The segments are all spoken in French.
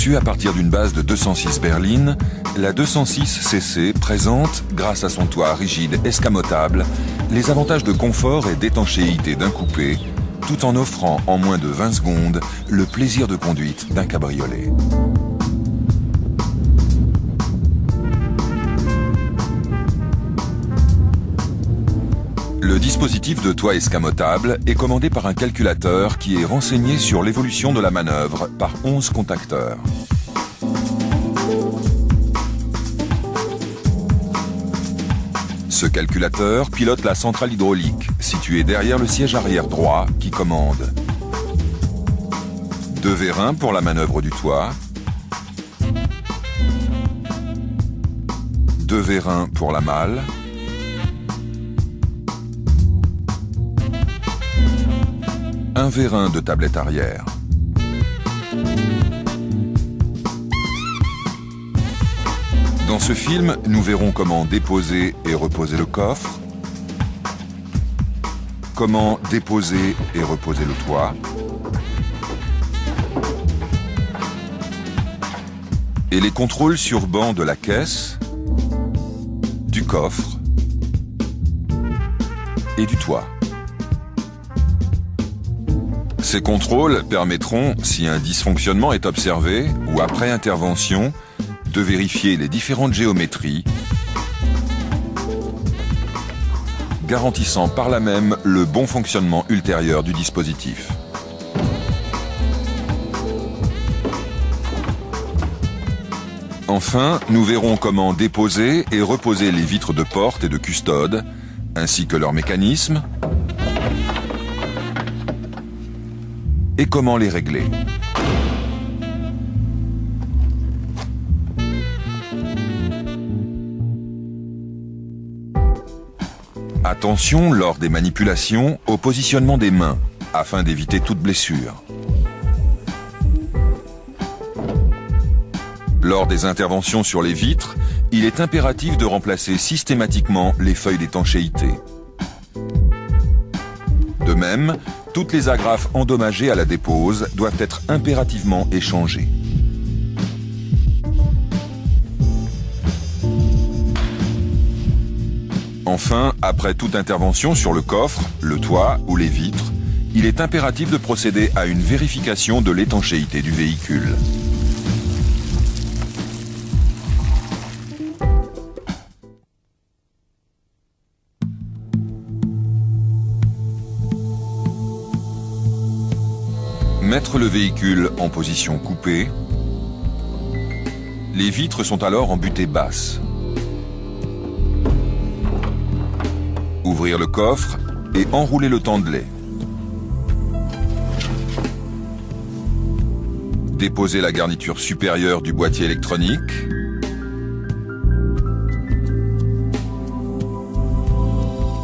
Conçue à partir d'une base de 206 berlines, la 206 CC présente, grâce à son toit rigide escamotable, les avantages de confort et d'étanchéité d'un coupé, tout en offrant en moins de 20 secondes le plaisir de conduite d'un cabriolet. Le dispositif de toit escamotable est commandé par un calculateur qui est renseigné sur l'évolution de la manœuvre par 11 contacteurs. Ce calculateur pilote la centrale hydraulique, située derrière le siège arrière droit, qui commande 2 vérins pour la manœuvre du toit, 2 vérins pour la malle, un vérin de tablette arrière. Dans ce film, nous verrons comment déposer et reposer le coffre, comment déposer et reposer le toit, et les contrôles sur banc de la caisse, du coffre et du toit. Ces contrôles permettront, si un dysfonctionnement est observé ou après intervention, de vérifier les différentes géométries, garantissant par là même le bon fonctionnement ultérieur du dispositif. Enfin, nous verrons comment déposer et reposer les vitres de porte et de custode, ainsi que leur mécanisme, et comment les régler. Attention lors des manipulations au positionnement des mains, afin d'éviter toute blessure. Lors des interventions sur les vitres, il est impératif de remplacer systématiquement les feuilles d'étanchéité. De même, toutes les agrafes endommagées à la dépose doivent être impérativement échangées. Enfin, après toute intervention sur le coffre, le toit ou les vitres, il est impératif de procéder à une vérification de l'étanchéité du véhicule. Mettre le véhicule en position coupée. Les vitres sont alors en butée basse. Ouvrir le coffre et enrouler le tendelet. Déposer la garniture supérieure du boîtier électronique.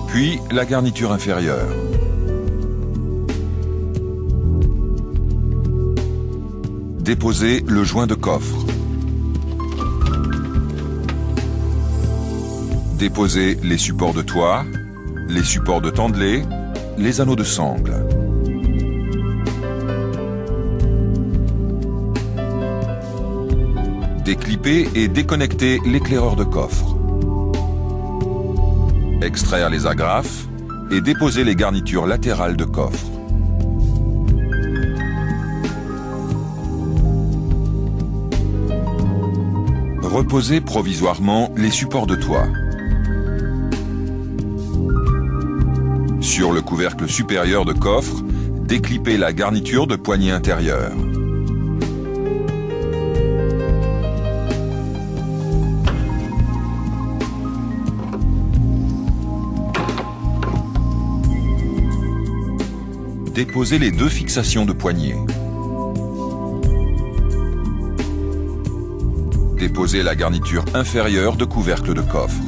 Puis la garniture inférieure. Déposer le joint de coffre. Déposer les supports de toit, les supports de tendelet, les anneaux de sangle. Déclipper et déconnecter l'éclaireur de coffre. Extraire les agrafes et déposer les garnitures latérales de coffre. Reposer provisoirement les supports de toit. Sur le couvercle supérieur de coffre, déclipper la garniture de poignée intérieure. Déposer les 2 fixations de poignée. Déposer la garniture inférieure de couvercle de coffre.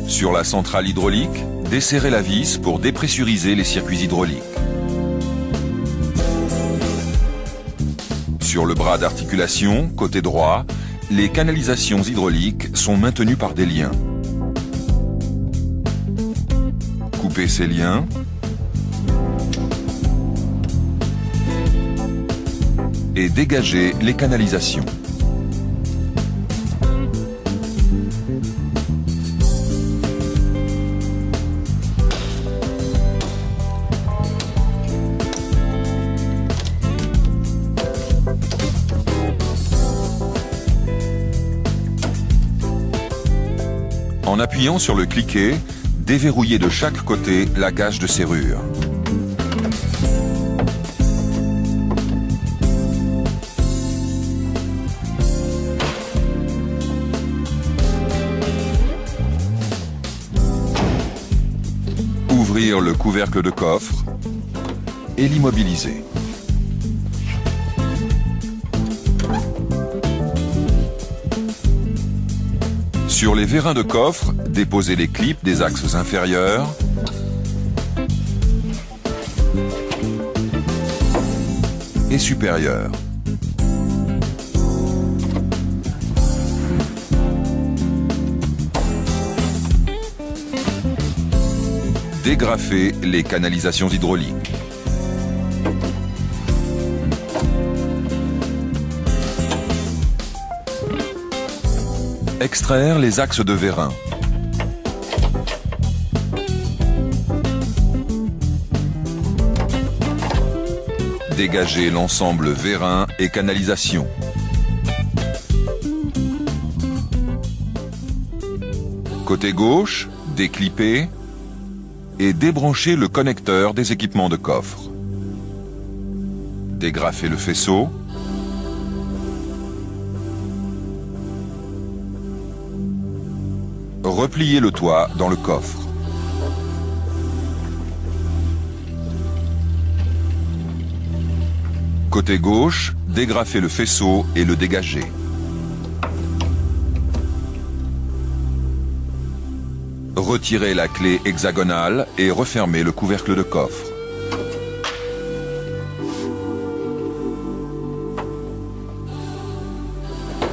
Sur la centrale hydraulique, desserrer la vis pour dépressuriser les circuits hydrauliques. Sur le bras d'articulation, côté droit, les canalisations hydrauliques sont maintenues par des liens. Couper ces liens. et dégager les canalisations. En appuyant sur le cliquet, déverrouillez de chaque côté la cage de serrure. Ouvrir le couvercle de coffre et l'immobiliser. Sur les vérins de coffre, déposez les clips des axes inférieurs et supérieurs. Dégrafez les canalisations hydrauliques. Extraire les axes de vérin. Dégager l'ensemble vérin et canalisation. Côté gauche, déclipper et débrancher le connecteur des équipements de coffre. Dégrafer le faisceau. Repliez le toit dans le coffre. Côté gauche, dégrafez le faisceau et le dégager. Retirez la clé hexagonale et refermez le couvercle de coffre.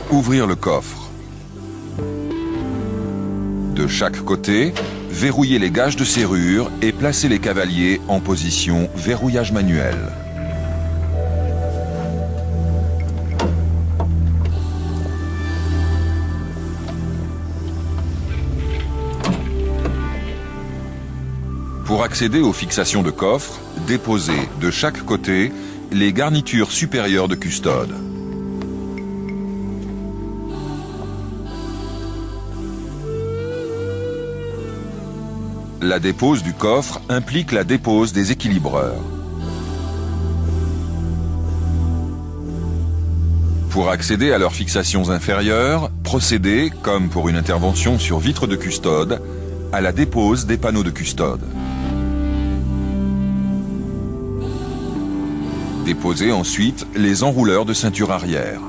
Ouvrir le coffre. De chaque côté, verrouillez les gages de serrure et placez les cavaliers en position verrouillage manuel. Pour accéder aux fixations de coffre, déposez de chaque côté les garnitures supérieures de custode. La dépose du coffre implique la dépose des équilibreurs. Pour accéder à leurs fixations inférieures, procédez, comme pour une intervention sur vitre de custode, à la dépose des panneaux de custode. Déposez ensuite les enrouleurs de ceinture arrière.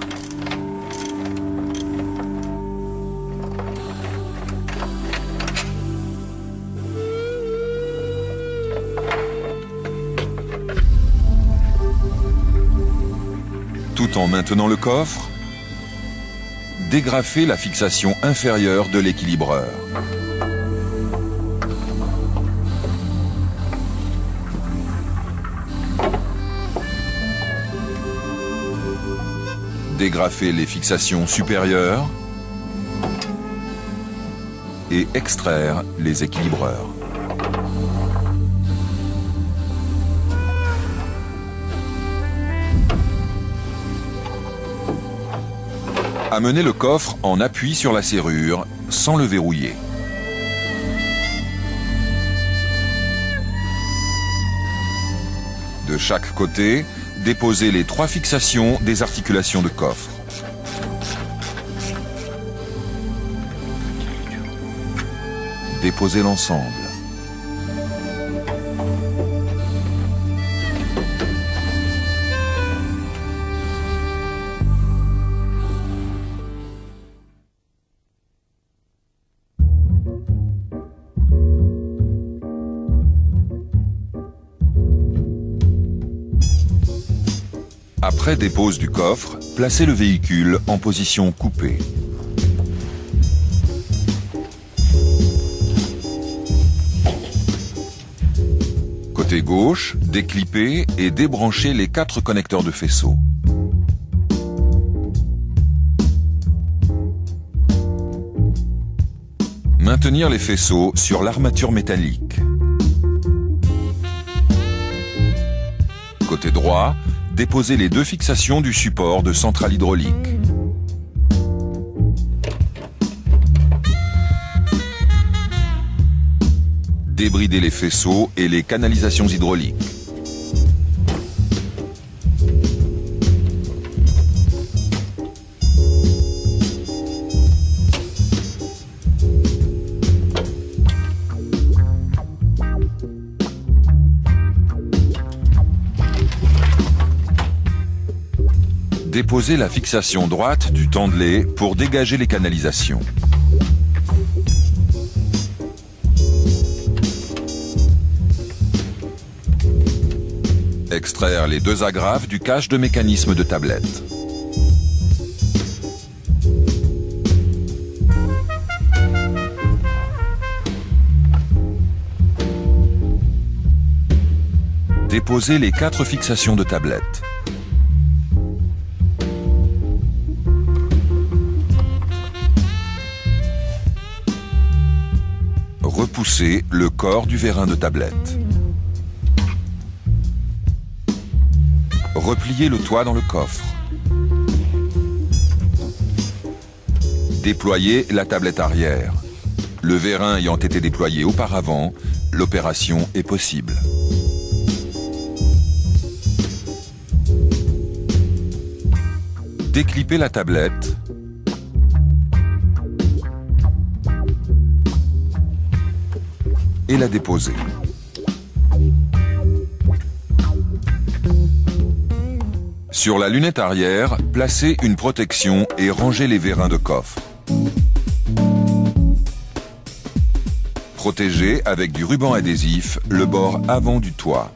Tout en maintenant le coffre, dégrafez la fixation inférieure de l'équilibreur. Dégrafez les fixations supérieures et extraire les équilibreurs. Amenez le coffre en appui sur la serrure sans le verrouiller. De chaque côté, déposez les 3 fixations des articulations de coffre. Déposez l'ensemble. Après dépose du coffre, placez le véhicule en position coupée. Côté gauche, déclippez et débranchez les 4 connecteurs de faisceau. tenir les faisceaux sur l'armature métallique. Côté droit, déposez les deux fixations du support de centrale hydraulique. Débridez les faisceaux et les canalisations hydrauliques. Déposez la fixation droite du tandelet pour dégager les canalisations. Extraire les deux agrafes du cache de mécanisme de tablette. Déposez les 4 fixations de tablette. Repoussez le corps du vérin de tablette. Repliez le toit dans le coffre. Déployez la tablette arrière. Le vérin ayant été déployé auparavant, l'opération est possible. Déclippez la tablette. Et la déposer. Sur la lunette arrière, placez une protection et rangez les vérins de coffre. Protégez avec du ruban adhésif le bord avant du toit.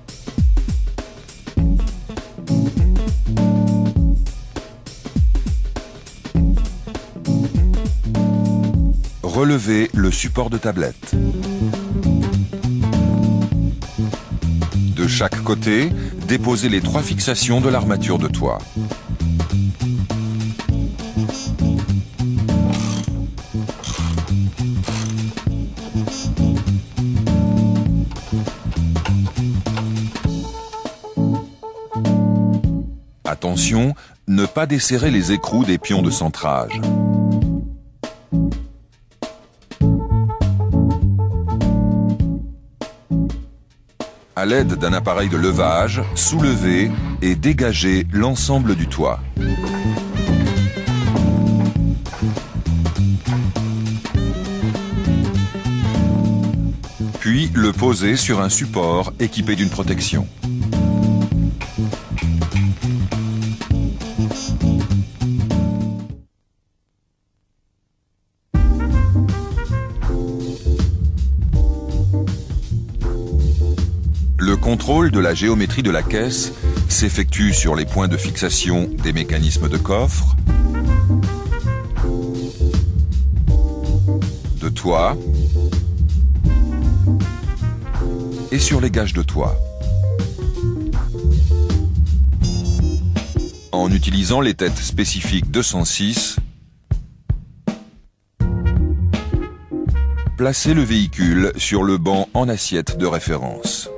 Relevez le support de tablette. De chaque côté, déposez les 3 fixations de l'armature de toit. Attention, ne pas desserrer les écrous des pions de centrage. À l'aide d'un appareil de levage, soulevez et dégagez l'ensemble du toit. Puis le posez sur un support équipé d'une protection. Le contrôle de la géométrie de la caisse s'effectue sur les points de fixation des mécanismes de coffre, de toit et sur les gages de toit. En utilisant les têtes spécifiques 206, placez le véhicule sur le banc en assiette de référence.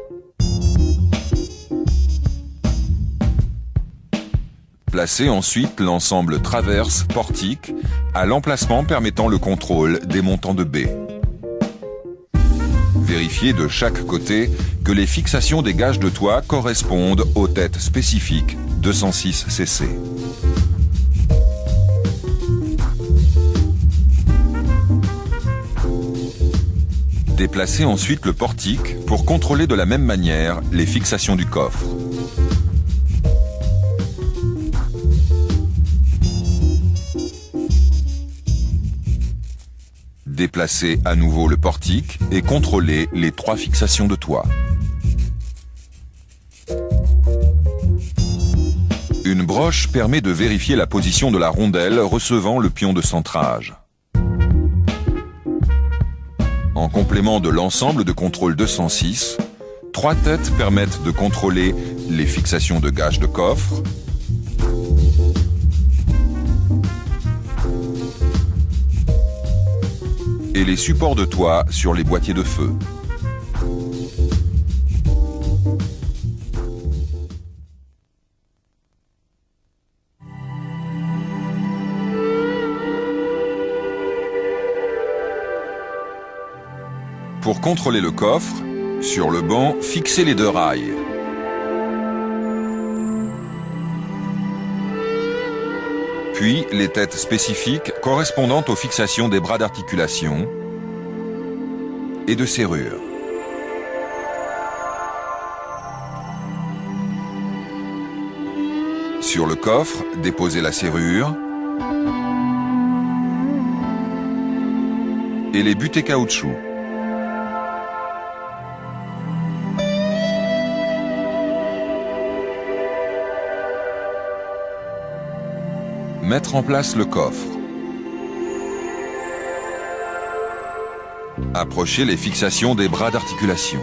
Placez ensuite l'ensemble traverse portique à l'emplacement permettant le contrôle des montants de baies. Vérifiez de chaque côté que les fixations des gages de toit correspondent aux têtes spécifiques 206 cc. Déplacez ensuite le portique pour contrôler de la même manière les fixations du coffre. Déplacez à nouveau le portique et contrôlez les 3 fixations de toit. Une broche permet de vérifier la position de la rondelle recevant le pion de centrage. En complément de l'ensemble de contrôle 206, 3 têtes permettent de contrôler les fixations de gages de coffre, et les supports de toit sur les boîtiers de feu. Pour contrôler le coffre, sur le banc, fixez les 2 rails. Puis les têtes spécifiques correspondant aux fixations des bras d'articulation et de serrure. Sur le coffre, déposez la serrure et les butées caoutchouc. Mettre en place le coffre. Approchez les fixations des bras d'articulation.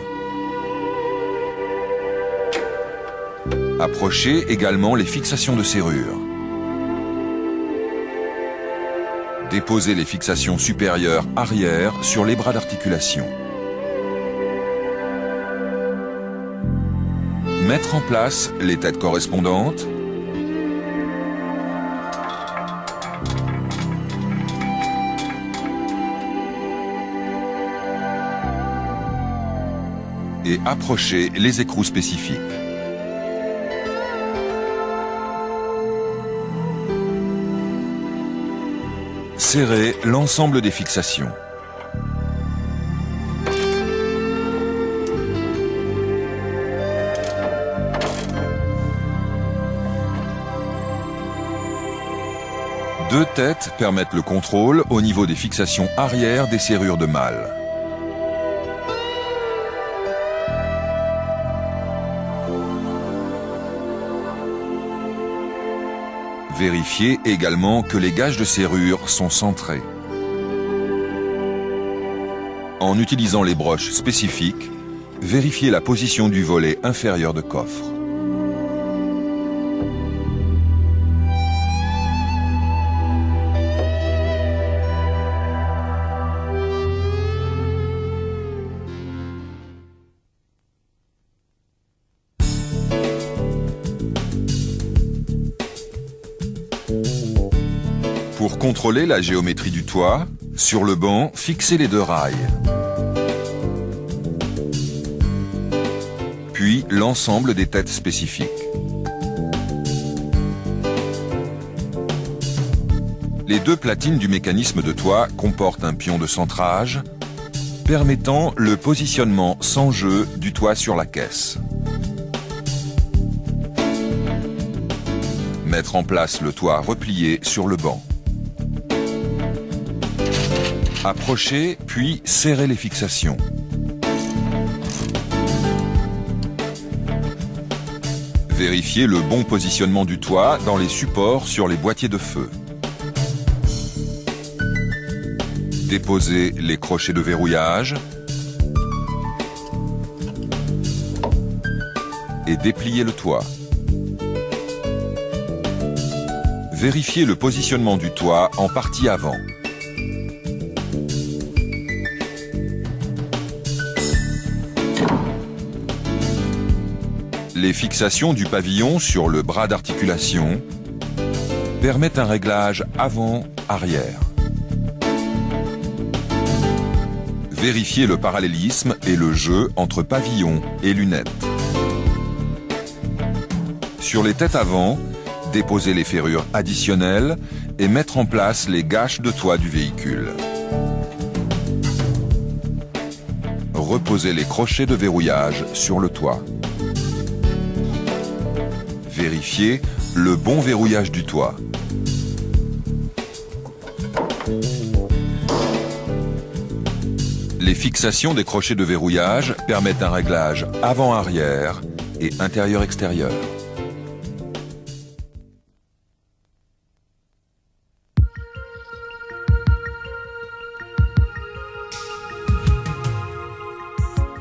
Approchez également les fixations de serrure. Déposez les fixations supérieures arrière sur les bras d'articulation. Mettre en place les têtes correspondantes. Et approcher les écrous spécifiques. Serrez l'ensemble des fixations. Deux têtes permettent le contrôle au niveau des fixations arrière des serrures de malle. Vérifiez également que les gages de serrure sont centrés. En utilisant les broches spécifiques, vérifiez la position du volet inférieur de coffre. Pour contrôler la géométrie du toit, sur le banc, fixez les 2 rails. Puis l'ensemble des têtes spécifiques. Les 2 platines du mécanisme de toit comportent un pion de centrage, permettant le positionnement sans jeu du toit sur la caisse. Mettre en place le toit replié sur le banc. Approchez, puis serrez les fixations. Vérifiez le bon positionnement du toit dans les supports sur les boîtiers de feu. Déposez les crochets de verrouillage et dépliez le toit. Vérifiez le positionnement du toit en partie avant. Les fixations du pavillon sur le bras d'articulation permettent un réglage avant-arrière. Vérifiez le parallélisme et le jeu entre pavillon et lunettes. Sur les têtes avant, déposez les ferrures additionnelles et mettre en place les gâches de toit du véhicule. Reposez les crochets de verrouillage sur le toit. Vérifiez le bon verrouillage du toit. Les fixations des crochets de verrouillage permettent un réglage avant-arrière et intérieur-extérieur.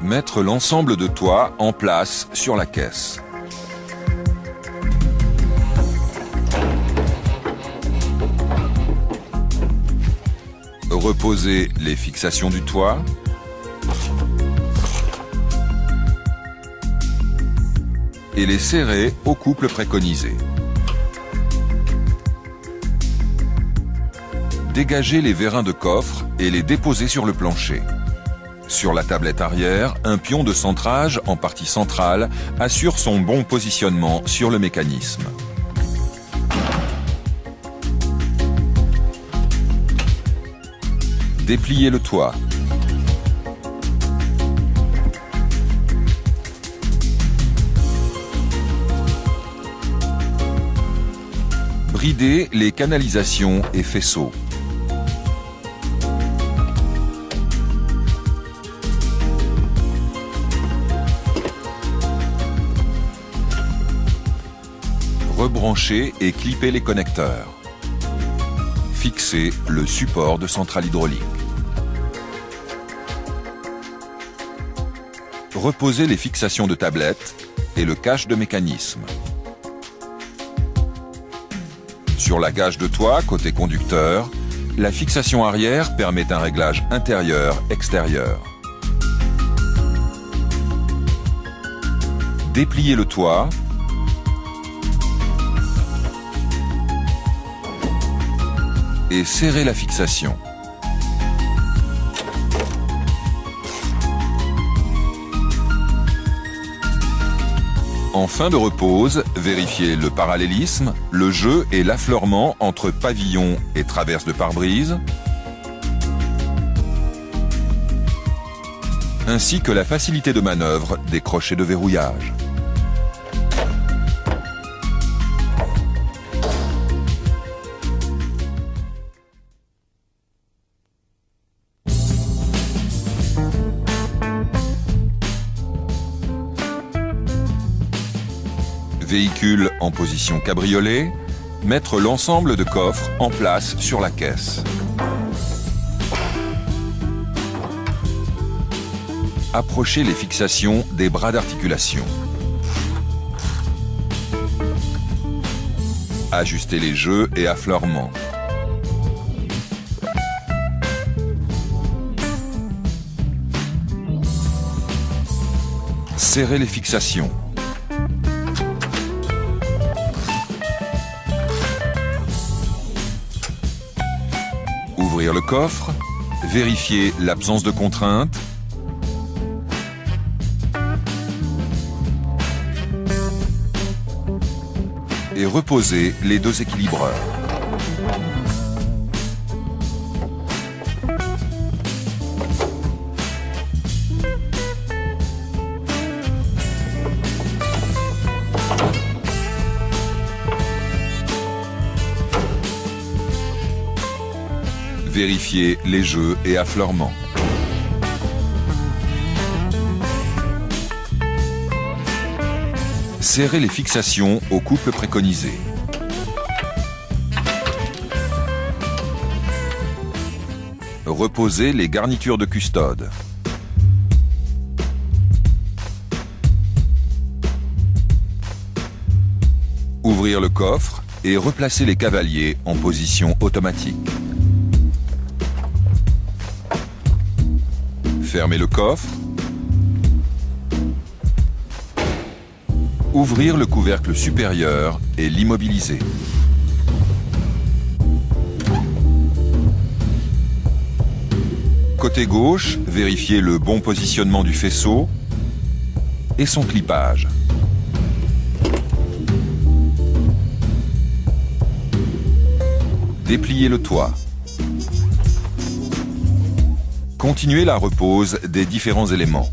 Mettre l'ensemble de toit en place sur la caisse. Reposez les fixations du toit. Et les serrer au couple préconisé. Dégagez les vérins de coffre et les déposez sur le plancher. Sur la tablette arrière, un pion de centrage en partie centrale assure son bon positionnement sur le mécanisme. Dépliez le toit. Bridez les canalisations et faisceaux. Rebranchez et clippez les connecteurs. Fixez le support de centrale hydraulique. Reposez les fixations de tablette et le cache de mécanisme. Sur la gage de toit, côté conducteur, la fixation arrière permet un réglage intérieur-extérieur. Dépliez le toit. Et serrez la fixation. En fin de repose, vérifiez le parallélisme, le jeu et l'affleurement entre pavillon et traverse de pare-brise, ainsi que la facilité de manœuvre des crochets de verrouillage. Véhicule en position cabriolet, mettre l'ensemble de coffres en place sur la caisse. Approchez les fixations des bras d'articulation. Ajustez les jeux et affleurements. Serrez les fixations. Ouvrir le coffre, vérifier l'absence de contrainte, et reposer les deux équilibreurs. Vérifiez les jeux et affleurements. Serrez les fixations au couple préconisé. Reposez les garnitures de custode. Ouvrir le coffre et replacer les cavaliers en position automatique. Fermez le coffre. Ouvrir le couvercle supérieur et l'immobiliser. Côté gauche, vérifiez le bon positionnement du faisceau et son clipage. Dépliez le toit. Continuez la repose des différents éléments.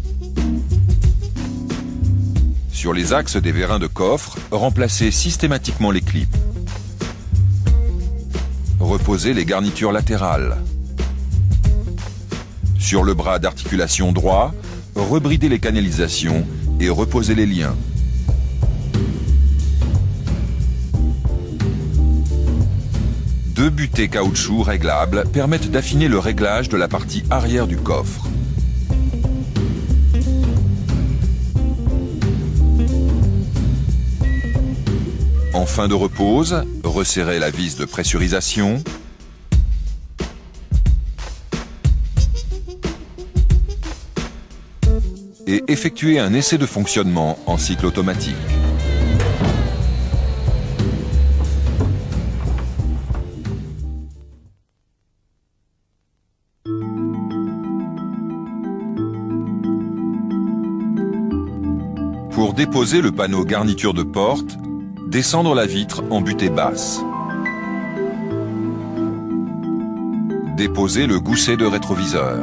Sur les axes des vérins de coffre, remplacez systématiquement les clips. Reposez les garnitures latérales. Sur le bras d'articulation droit, rebridez les canalisations et reposez les liens. Deux butées caoutchouc réglables permettent d'affiner le réglage de la partie arrière du coffre. En fin de repose, resserrez la vis de pressurisation et effectuer un essai de fonctionnement en cycle automatique. Pour déposer le panneau garniture de porte, descendre la vitre en butée basse. Déposer le gousset de rétroviseur.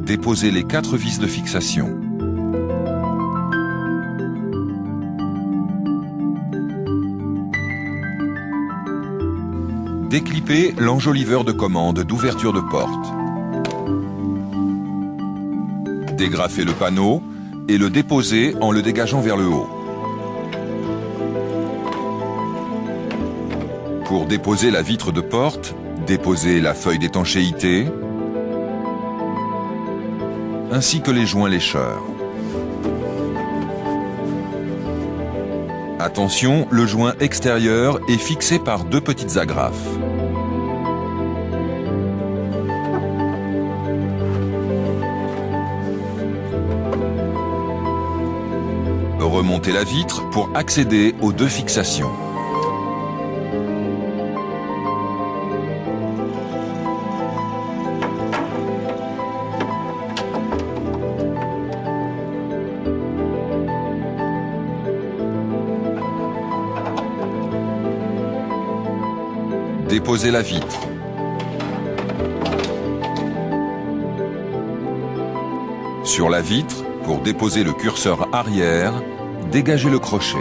Déposer les 4 vis de fixation. Déclipper l'enjoliveur de commande d'ouverture de porte. Dégrafer le panneau et le déposer en le dégageant vers le haut. Pour déposer la vitre de porte, déposer la feuille d'étanchéité ainsi que les joints lécheurs. Attention, le joint extérieur est fixé par 2 petites agrafes. Remonter la vitre pour accéder aux 2 fixations. Déposer la vitre. Sur la vitre, pour déposer le curseur arrière, dégagez le crochet.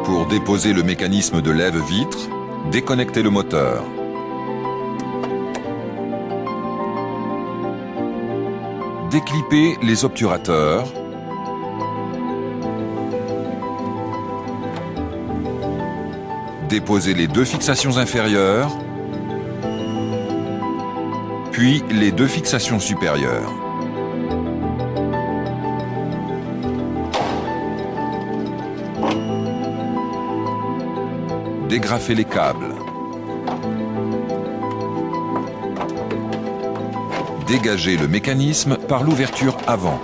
Pour déposer le mécanisme de lève-vitre, déconnectez le moteur. Déclippez les obturateurs. Déposez les 2 fixations inférieures, puis les 2 fixations supérieures. Dégrafez les câbles. Dégagez le mécanisme par l'ouverture avant.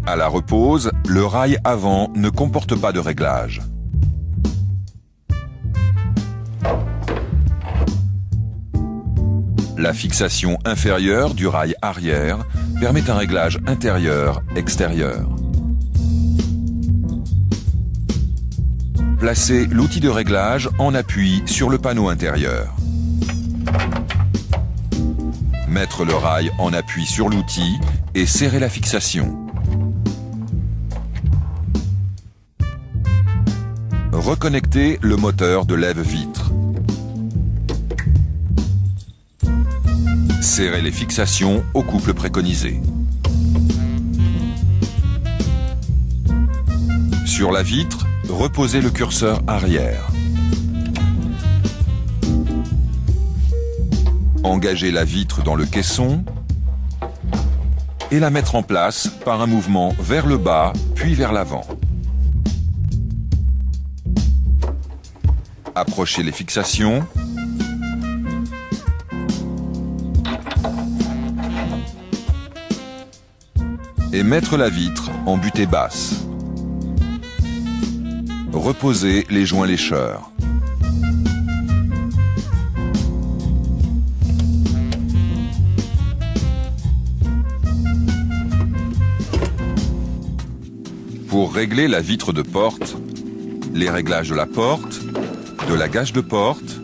À la repose, le rail avant ne comporte pas de réglage. La fixation inférieure du rail arrière permet un réglage intérieur-extérieur. Placez l'outil de réglage en appui sur le panneau intérieur. Mettre le rail en appui sur l'outil et serrer la fixation. Reconnecter le moteur de lève-vitre. Serrer les fixations au couple préconisé. Sur la vitre, reposez le curseur arrière. Engagez la vitre dans le caisson et la mettre en place par un mouvement vers le bas puis vers l'avant. Approchez les fixations. Et mettre la vitre en butée basse. Reposez les joints lécheurs. Pour régler la vitre de porte, les réglages de la porte, de la gage de porte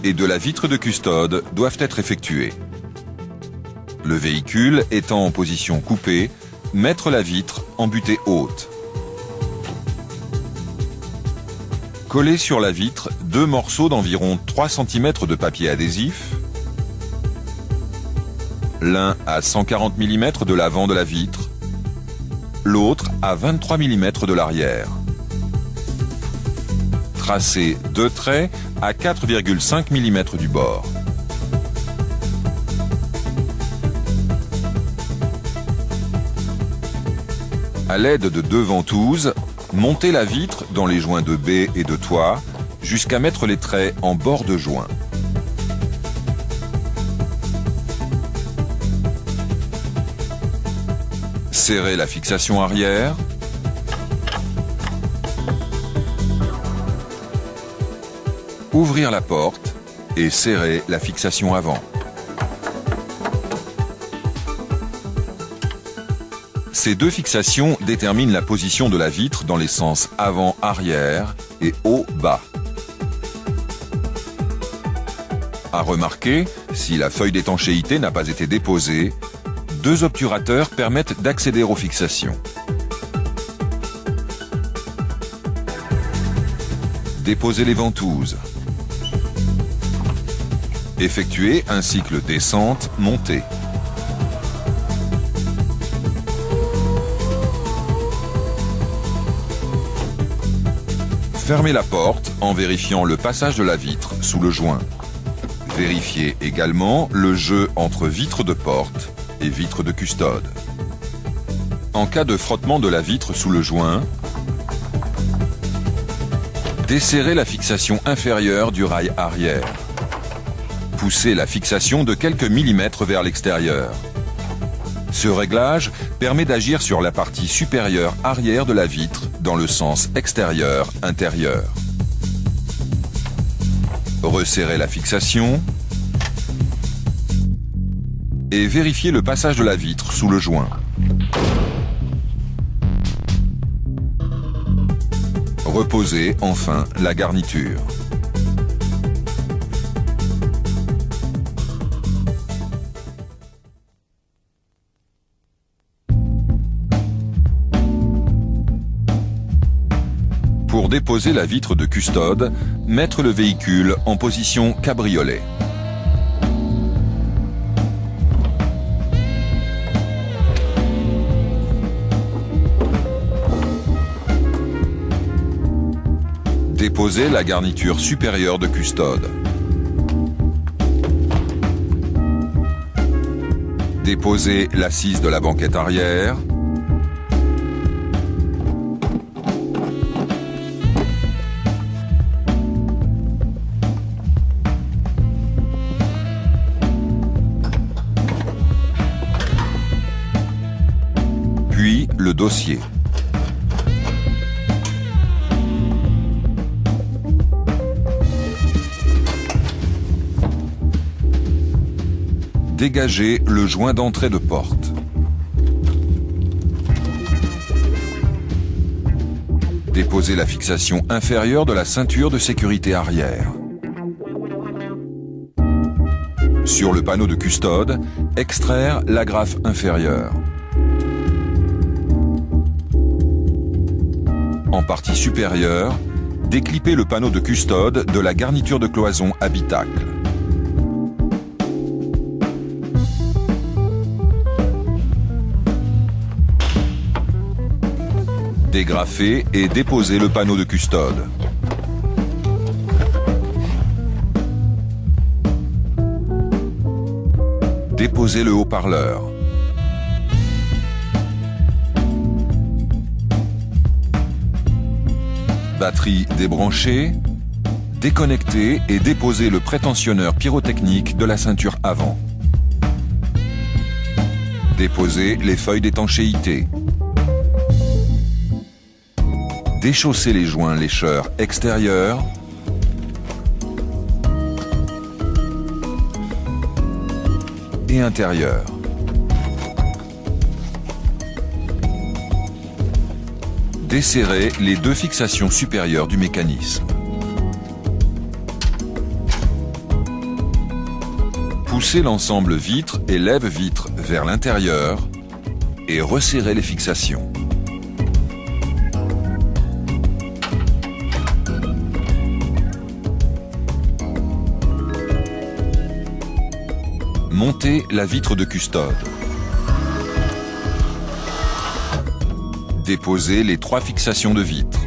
et de la vitre de custode doivent être effectués. Le véhicule étant en position coupée, mettre la vitre en butée haute. Coller sur la vitre 2 morceaux d'environ 3 cm de papier adhésif, l'un à 140 mm de l'avant de la vitre, l'autre à 23 mm de l'arrière. Tracer 2 traits à 4,5 mm du bord. À l'aide de 2 ventouses, montez la vitre dans les joints de baie et de toit jusqu'à mettre les traits en bord de joint. Serrez la fixation arrière. Ouvrir la porte et serrer la fixation avant. Ces 2 fixations déterminent la position de la vitre dans les sens avant-arrière et haut-bas. À remarquer, si la feuille d'étanchéité n'a pas été déposée, 2 obturateurs permettent d'accéder aux fixations. Déposez les ventouses. Effectuez un cycle descente-montée. Fermez la porte en vérifiant le passage de la vitre sous le joint. Vérifiez également le jeu entre vitre de porte et vitre de custode. En cas de frottement de la vitre sous le joint, desserrez la fixation inférieure du rail arrière. Poussez la fixation de quelques millimètres vers l'extérieur. Ce réglage permet d'agir sur la partie supérieure arrière de la vitre dans le sens extérieur-intérieur. Resserrez la fixation et vérifiez le passage de la vitre sous le joint. Reposez enfin la garniture. Pour déposer la vitre de custode, mettre le véhicule en position cabriolet. Déposez la garniture supérieure de custode. Déposez l'assise de la banquette arrière. Puis le dossier. Dégagez le joint d'entrée de porte. Déposez la fixation inférieure de la ceinture de sécurité arrière. Sur le panneau de custode, extraire l'agrafe inférieure. En partie supérieure, déclipez le panneau de custode de la garniture de cloison habitacle. Dégrafez et déposez le panneau de custode. Déposez le haut-parleur. Batterie débranchée, déconnectez et déposez le prétentionneur pyrotechnique de la ceinture avant. Déposez les feuilles d'étanchéité. Déchaussez les joints lécheurs extérieurs. Et intérieurs. Desserrez les 2 fixations supérieures du mécanisme. Poussez l'ensemble vitre et lève-vitre vers l'intérieur et resserrez les fixations. Montez la vitre de custode. Déposez les 3 fixations de vitre.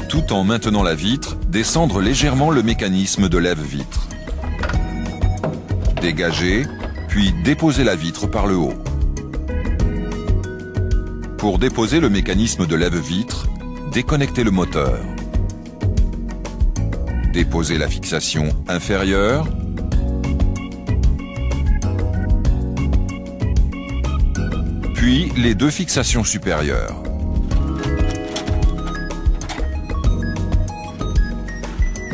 Tout en maintenant la vitre, descendre légèrement le mécanisme de lève-vitre. Dégagez, puis déposez la vitre par le haut. Pour déposer le mécanisme de lève-vitre, déconnectez le moteur. Déposez la fixation inférieure. Puis les deux fixations supérieures.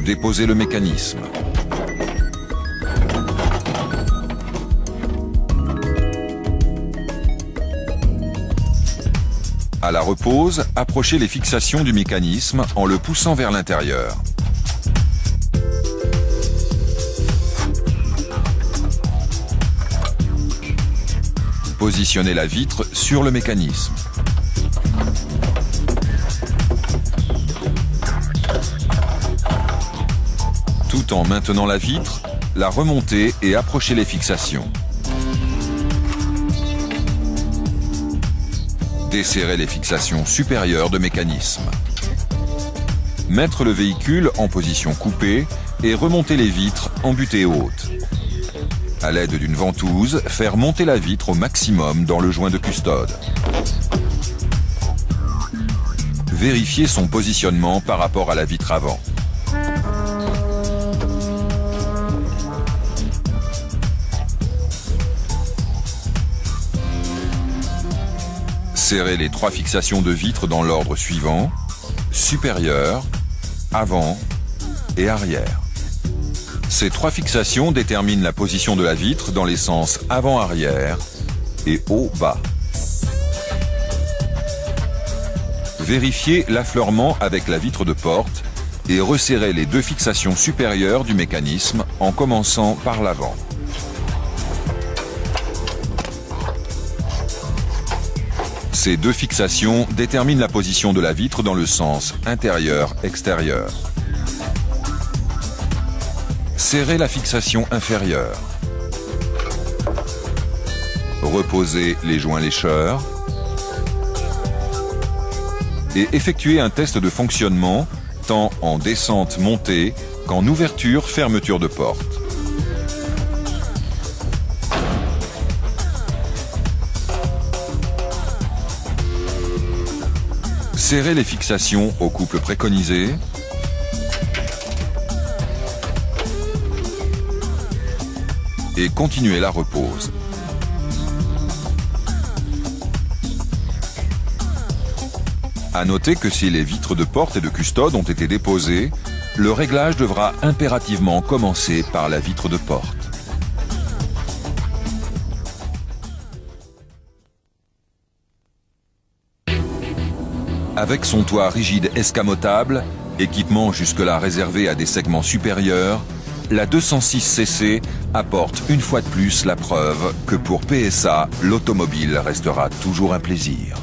Déposez le mécanisme. À la repose, approchez les fixations du mécanisme en le poussant vers l'intérieur. Positionnez la vitre sur le mécanisme. Tout en maintenant la vitre, la remontez et approchez les fixations. Desserrez les fixations supérieures de mécanisme. Mettre le véhicule en position coupée et remonter les vitres en butée haute. À l'aide d'une ventouse, faire monter la vitre au maximum dans le joint de custode. Vérifiez son positionnement par rapport à la vitre avant. Serrez les trois fixations de vitre dans l'ordre suivant: supérieur, avant et arrière. Ces trois fixations déterminent la position de la vitre dans les sens avant-arrière et haut-bas. Vérifiez l'affleurement avec la vitre de porte et resserrez les deux fixations supérieures du mécanisme en commençant par l'avant. Ces deux fixations déterminent la position de la vitre dans le sens intérieur-extérieur. Serrez la fixation inférieure. Reposez les joints lécheurs. Et effectuez un test de fonctionnement tant en descente-montée qu'en ouverture-fermeture de porte. Serrez les fixations au couple préconisé. Et continuez la repose. À noter que si les vitres de porte et de custode ont été déposées, le réglage devra impérativement commencer par la vitre de porte. Avec son toit rigide escamotable, équipement jusque-là réservé à des segments supérieurs, la 206cc apporte une fois de plus la preuve que pour PSA, l'automobile restera toujours un plaisir.